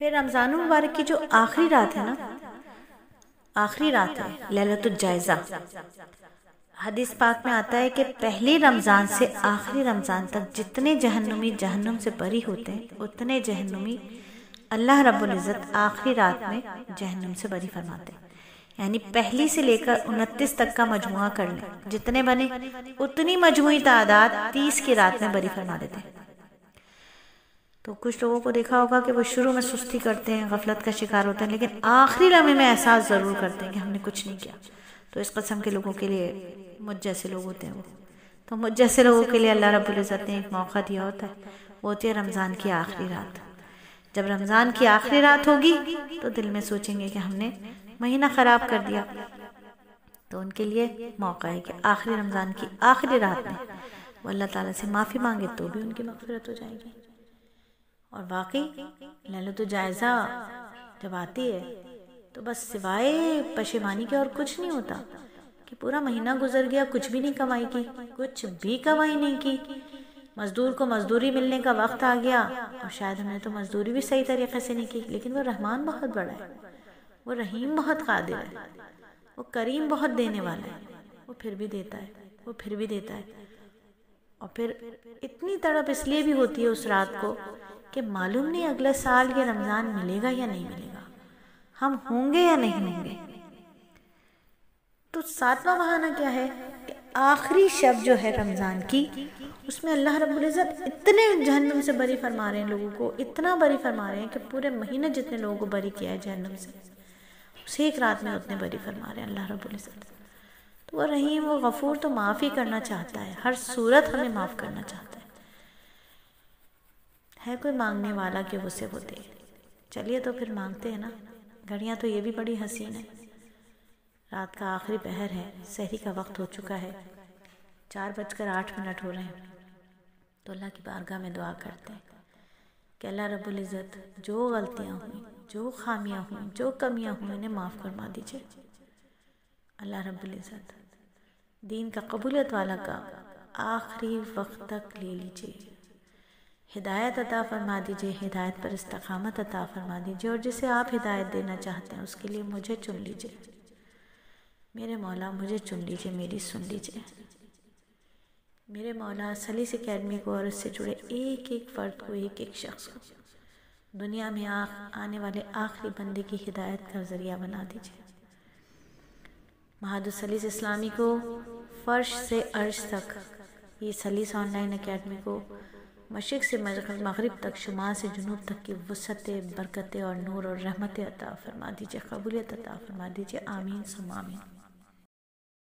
پھر رمضان المبارک کی جو آخری رات ہے نا، آخری رات ہے لیلۃ الجائزہ۔ حدیث پاک میں آتا ہے کہ پہلی رمضان سے آخری رمضان تک جتنے جہنمی جہنم سے بری ہوتے ہیں اتنے جہنمی اللہ رب العزت آخری رات میں جہنم سے بری فرماتے ہیں۔ یعنی پہلی سے لے کر 29 تک کا مجموعہ کر لیں، جتنے بنے اتنی مجموعی تعداد 30 کی رات میں بری فرما دیتے ہیں۔ تو کچھ لوگوں کو دیکھا ہوگا کہ وہ شروع میں سستی کرتے ہیں، غفلت کا شکار ہوتے ہیں، لیکن آخری لمحے میں احساس ضرور کرتے ہیں کہ ہم نے کچھ نہیں کیا۔ تو اس قسم کے لوگوں کے لیے مجھ جیسے لوگ ہوتے ہیں، تو مجھ جیسے لوگوں کے لیے اللہ رب العزت نے ایک موقع دیا ہوتا ہے، وہ ہوتی ہے رمضان کی آخری رات۔ جب رمضان کی آخری رات ہوگی تو دل میں سوچیں گے کہ ہم نے مہینہ خراب کر دیا، تو ان کے لیے موقع ہے کہ آخری رمضان کی آخری رات میں وہ اللہ تعالیٰ سے معافی مانگے تو بھی ان کی مغفرت ہو جائے گی۔ اور واقعی لیلۃ الجائزہ جب آتی ہے تو بس سوائے پشیمانی کے اور کچھ نہیں ہوتا کہ پورا مہینہ گزر گیا، کچھ بھی نہیں کمائی کی، کچھ بھی کمائی نہیں کی، مزدور کو مزدوری ملنے کا وقت آ گیا اور شاید ہم نے تو مزدوری بھی صحیح طریقے سے نہیں کی، لیکن وہ رحمان بہت بڑا ہے، وہ رحیم بہت قادر ہے، وہ کریم بہت دینے والا ہے، وہ پھر بھی دیتا ہے، وہ پھر بھی دیتا ہے۔ اور پھر اتنی تڑپ اس لیے بھی ہوتی ہے اس رات کو کہ معلوم نہیں اگلے سال یہ رمضان ملے گا یا نہیں ملے گا، ہم ہوں گے یا نہیں ہوں گے۔ تو ساتواں بہانہ کیا ہے کہ آخری شب جو ہے رمضان کی، اس میں اللہ رب العزت اتنے جہنم سے بری فرما رہے ہیں لوگوں کو، اتنا بری فرما رہے ہیں کہ پورے مہینے جتنے لوگوں کو بری کیا ہے جہنم سے، اس ایک رات میں اتنے بری فرما رہے ہیں اللہ رب العزت۔ تو وہ رحیم، وہ غفور تو معاف ہی کرنا چاہتا ہے، ہر صورت ہمیں معاف کرنا چاہتا ہے کوئی مانگنے والا کہ اسے وہ دے۔ چلیے تو پھر مانگتے ہیں نا۔ گھڑیاں تو یہ بھی بڑی حسین ہے، رات کا آخری پہر ہے، سحری کا وقت ہو چکا ہے، 4:08 ہو رہے ہیں، تو اللہ کی بارگاہ میں دعا کرتے ہیں کہ اللہ رب العزت جو غلطیاں ہوئیں، جو خامیاں ہوئیں، جو کمیاں ہوئیں، انہیں معاف فرما دیجئے۔ اللہ رب العزت دین کا قبولیت والا کا آخری وقت تک لے لیجئے، ہدایت عطا فرما دیجئے، ہدایت پر استقامت عطا فرما دیجئے، اور جسے آپ ہدایت دینا چاہتے ہیں اس کے لیے مجھے چن لیجئے۔ میرے مولا مجھے چن لیجئے، میری سن لیجئے۔ میرے مولا سلیس اکیڈمی کو اور اس سے جڑے ایک ایک فرد کو، ایک ایک شخص کو دنیا میں آنے والے آخری بندے کی ہدایت کا ذریعہ بنا دیجئے۔ معہد السلیس اسلامی کو فرش سے عرش تک، یہ سلیس آن لائن اکیڈمی کو مشرق سے مغرب تک، شمال سے جنوب تک کی وسعت، برکت اور نور اور رحمت عطا فرما دیجئے، قبولیت عطا فرما دیجئے، آمین ثم آمین۔